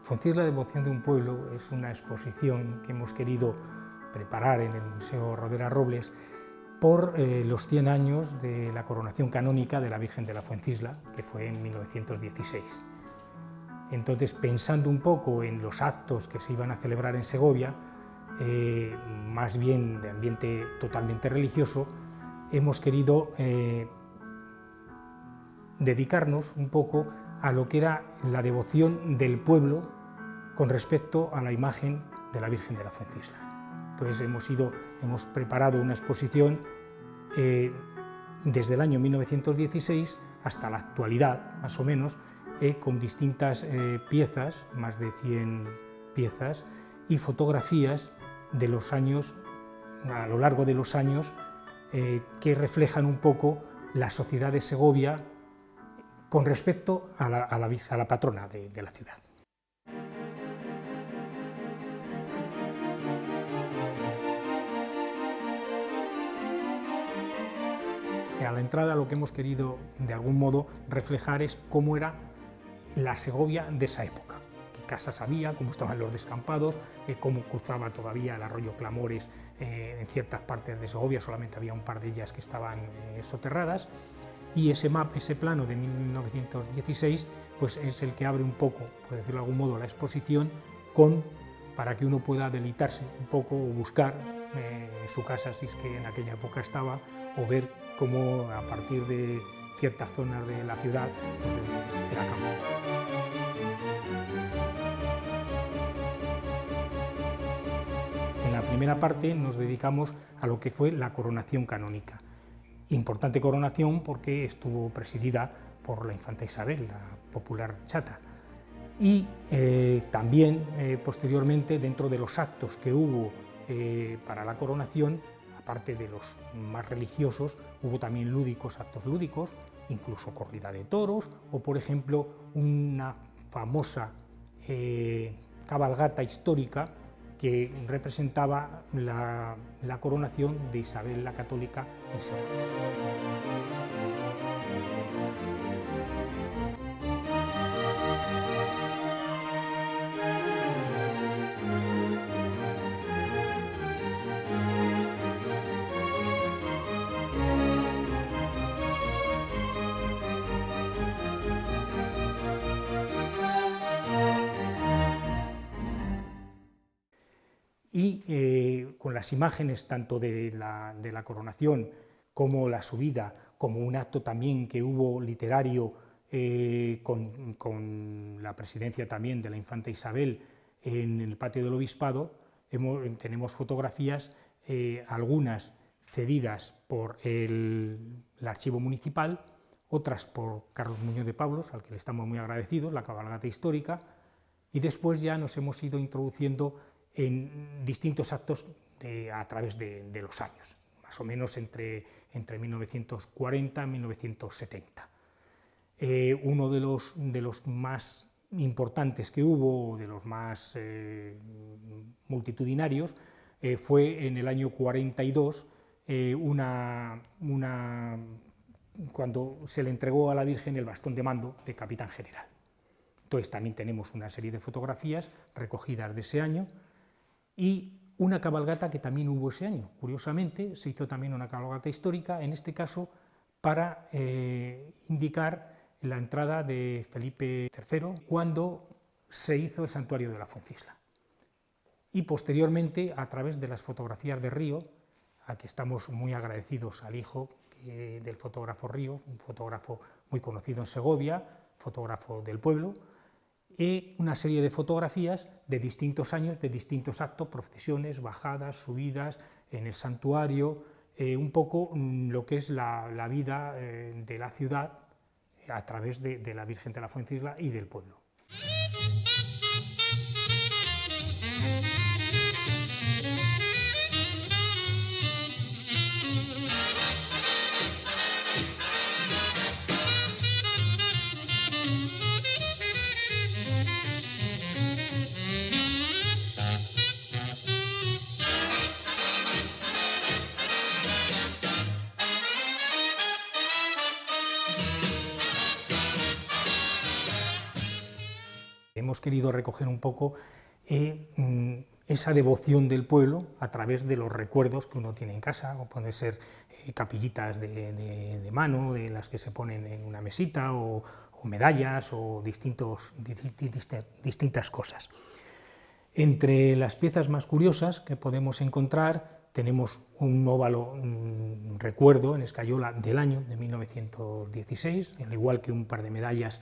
Fuencisla, devoción de un pueblo, es una exposición que hemos querido preparar en el Museo Rodera Robles por los 100 años de la coronación canónica de la Virgen de la Fuencisla, que fue en 1916. Entonces, pensando un poco en los actos que se iban a celebrar en Segovia, más bien de ambiente totalmente religioso, hemos querido dedicarnos un poco a lo que era la devoción del pueblo con respecto a la imagen de la Virgen de la Fuencisla. Entonces hemos preparado una exposición desde el año 1916 hasta la actualidad, más o menos, con distintas piezas, más de 100 piezas, y fotografías de los años, a lo largo de los años, que reflejan un poco la sociedad de Segovia con respecto a la patrona de la ciudad. A la entrada lo que hemos querido de algún modo reflejar es cómo era la Segovia de esa época, qué casas había, cómo estaban los descampados, cómo cruzaba todavía el arroyo Clamores en ciertas partes de Segovia, solamente había un par de ellas que estaban soterradas, y ese plano de 1916 pues es el que abre un poco, por decirlo de algún modo, la exposición para que uno pueda deleitarse un poco o buscar su casa, si es que en aquella época estaba, o ver cómo a partir de ciertas zonas de la ciudad pues, era campo. En la primera parte nos dedicamos a lo que fue la coronación canónica. Importante coronación porque estuvo presidida por la infanta Isabel, la popular chata. Y también posteriormente, dentro de los actos que hubo para la coronación, aparte de los más religiosos, hubo también lúdicos, actos lúdicos, incluso corrida de toros, o por ejemplo una famosa cabalgata histórica que representaba la coronación de Isabel la Católica en Segovia. Y con las imágenes tanto de la coronación como la subida, como un acto también que hubo literario con la presidencia también de la infanta Isabel en el patio del obispado, tenemos fotografías, algunas cedidas por el archivo municipal, otras por Carlos Muñoz de Pablos, al que le estamos muy agradecidos, la cabalgata histórica, y después ya nos hemos ido introduciendo en distintos actos a través de los años, más o menos entre 1940 y 1970. Uno de los más importantes que hubo, de los más multitudinarios, fue en el año 42, cuando se le entregó a la Virgen el bastón de mando de capitán general. Entonces también tenemos una serie de fotografías recogidas de ese año, y una cabalgata que también hubo ese año. Curiosamente, se hizo también una cabalgata histórica, en este caso para indicar la entrada de Felipe III cuando se hizo el santuario de la Fuencisla. Y posteriormente, a través de las fotografías de Río, a que estamos muy agradecidos al hijo del fotógrafo Río, un fotógrafo muy conocido en Segovia, fotógrafo del pueblo, y una serie de fotografías de distintos años, de distintos actos, procesiones, bajadas, subidas en el santuario, un poco lo que es la vida de la ciudad a través de la Virgen de la Fuencisla y del pueblo. hemos querido recoger un poco esa devoción del pueblo a través de los recuerdos que uno tiene en casa, o pueden ser capillitas de mano, de las que se ponen en una mesita, o medallas, o distintas cosas. Entre las piezas más curiosas que podemos encontrar tenemos un óvalo recuerdo en escayola del año de 1916, al igual que un par de medallas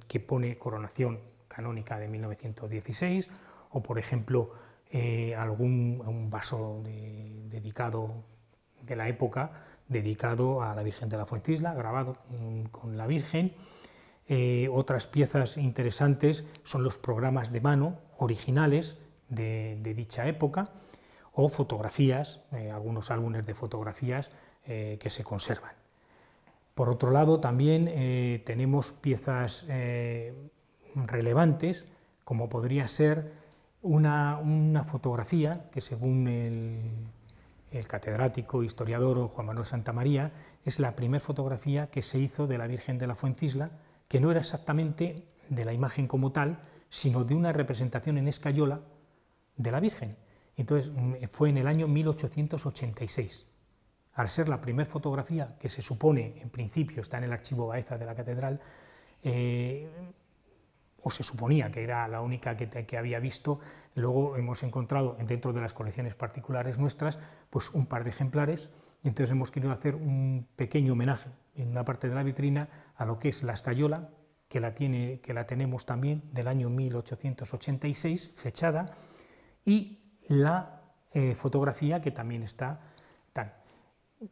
que pone coronación canónica de 1916, o por ejemplo un vaso dedicado de la época, dedicado a la Virgen de la Fuencisla, grabado con la Virgen. Otras piezas interesantes son los programas de mano originales de dicha época, o fotografías, algunos álbumes de fotografías que se conservan. Por otro lado, también tenemos piezas relevantes, como podría ser una fotografía que, según el catedrático historiador Juan Manuel Santamaría, es la primera fotografía que se hizo de la Virgen de la Fuencisla, que no era exactamente de la imagen como tal, sino de una representación en escayola de la Virgen. Entonces fue en el año 1886. Al ser la primera fotografía que se supone, en principio, está en el archivo Baeza de la catedral, o se suponía que era la única que había visto, luego hemos encontrado dentro de las colecciones particulares nuestras pues un par de ejemplares, y entonces hemos querido hacer un pequeño homenaje en una parte de la vitrina a lo que es la escayola, que la tenemos también del año 1886, fechada, y la fotografía que también está tal.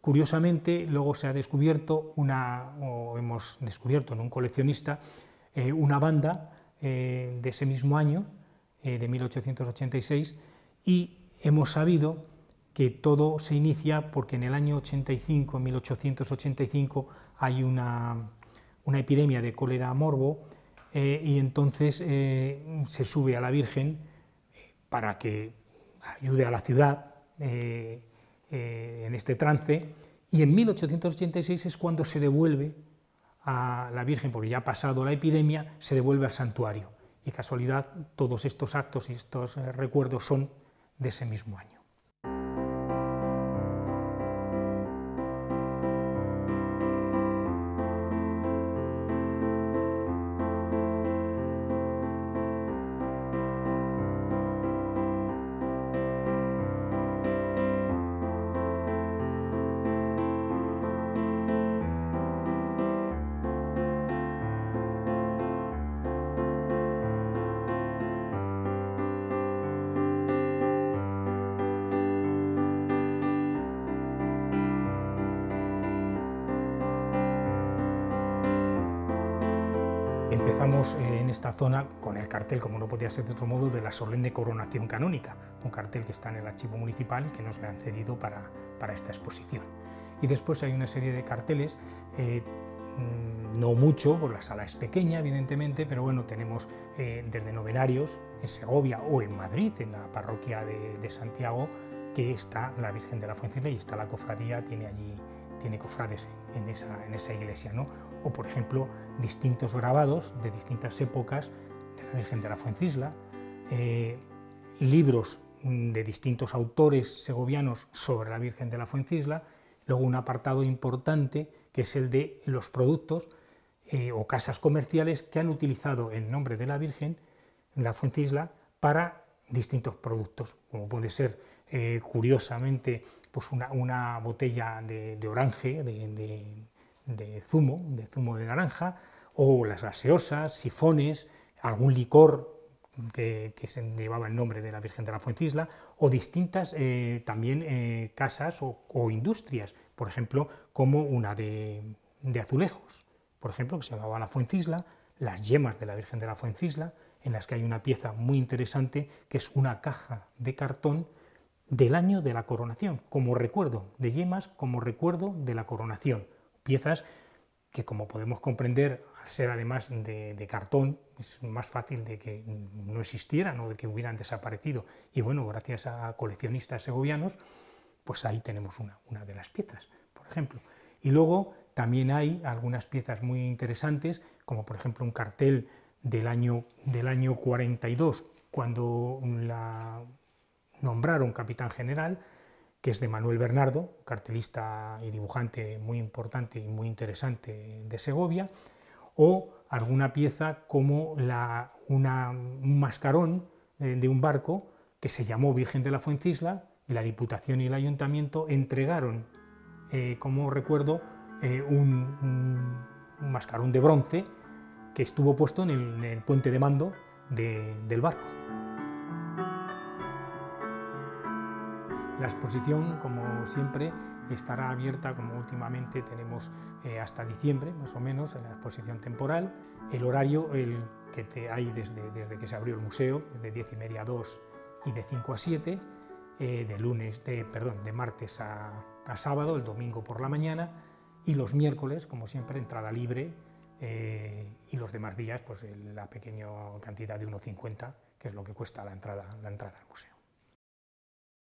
Curiosamente, luego se ha descubierto hemos descubierto en un coleccionista una banda de ese mismo año, de 1886, y hemos sabido que todo se inicia porque en el año 85, en 1885, hay una epidemia de cólera morbo, y entonces se sube a la Virgen para que ayude a la ciudad en este trance, y en 1886 es cuando se devuelve a la Virgen, porque ya ha pasado la epidemia, se devuelve al santuario, y casualidad todos estos actos y estos recuerdos son de ese mismo año. Empezamos en esta zona con el cartel, como no podía ser de otro modo, de la solemne coronación canónica, un cartel que está en el archivo municipal y que nos le han cedido para esta exposición. Y después hay una serie de carteles, no mucho, porque la sala es pequeña, evidentemente, pero bueno, tenemos desde novenarios en Segovia o en Madrid, en la parroquia de Santiago, que está la Virgen de la Fuencisla y está la cofradía, tiene cofrades en esa iglesia, ¿no? O, por ejemplo, distintos grabados de distintas épocas de la Virgen de la Fuencisla, libros de distintos autores segovianos sobre la Virgen de la Fuencisla, luego un apartado importante que es el de los productos o casas comerciales que han utilizado el nombre de la Virgen de la Fuencisla para distintos productos, como puede ser, curiosamente, pues una botella de oranje, de zumo de naranja, o las gaseosas, sifones, algún licor que se llevaba el nombre de la Virgen de la Fuencisla, o distintas también casas o industrias, por ejemplo, como una de azulejos, por ejemplo, que se llamaba La Fuencisla, las yemas de la Virgen de la Fuencisla, en las que hay una pieza muy interesante, que es una caja de cartón del año de la coronación, como recuerdo, de yemas como recuerdo de la coronación, piezas que, como podemos comprender, al ser además de cartón, es más fácil de que no existieran o de que hubieran desaparecido, y bueno, gracias a coleccionistas segovianos, pues ahí tenemos una de las piezas, por ejemplo. Y luego también hay algunas piezas muy interesantes, como por ejemplo un cartel del año 42, cuando la nombraron capitán general, que es de Manuel Bernardo, cartelista y dibujante muy importante y muy interesante de Segovia, o alguna pieza como un mascarón de un barco que se llamó Virgen de la Fuencisla, y la Diputación y el Ayuntamiento entregaron, como recuerdo, un mascarón de bronce que estuvo puesto en el puente de mando del barco. La exposición, como siempre, estará abierta, como últimamente tenemos, hasta diciembre, más o menos, en la exposición temporal. El horario que hay desde que se abrió el museo, de 10:30 a 2 y de 5 a 7, de martes a sábado, el domingo por la mañana, y los miércoles, como siempre, entrada libre, y los demás días, pues la pequeña cantidad de 1,50, que es lo que cuesta la entrada al museo.